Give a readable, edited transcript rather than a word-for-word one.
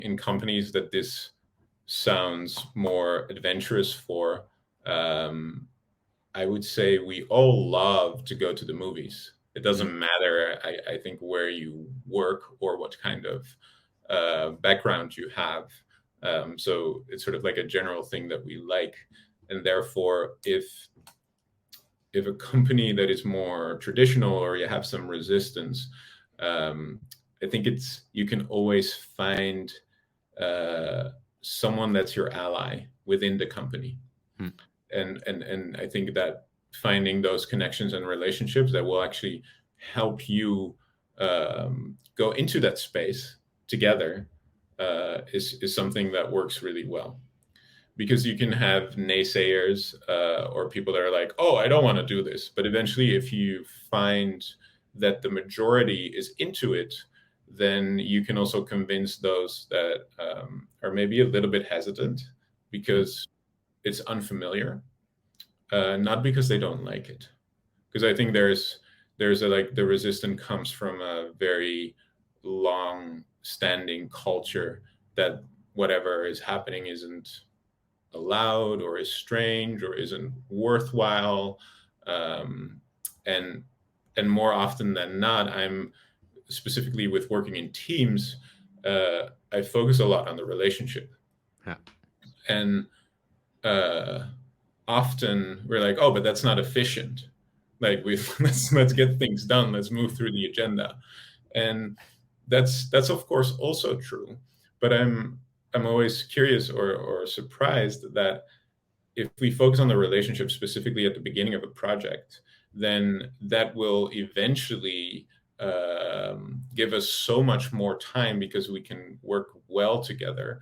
in companies that this sounds more adventurous for, I would say we all love to go to the movies. It doesn't matter, I think, where you work or what kind of background you have. So it's sort of like a general thing that we like. And therefore, if a company that is more traditional or you have some resistance, I think you can always find someone that's your ally within the company. And I think that finding those connections and relationships that will actually help you go into that space together is something that works really well. Because you can have naysayers or people that are like, oh, I don't want to do this. But eventually, if you find that the majority is into it, then you can also convince those that are maybe a little bit hesitant because it's unfamiliar, not because they don't like it. Because I think there's like the resistance comes from a very long standing culture that whatever is happening isn't allowed or is strange or isn't worthwhile. um, and and more often than not, I'm specifically with working in teams, I focus a lot on the relationship. Yeah. And often we're like, oh, but that's not efficient. Like we let's get things done, let's move through the agenda. And that's of course also true. But I'm always curious or surprised that if we focus on the relationship specifically at the beginning of a project, then that will eventually give us so much more time because we can work well together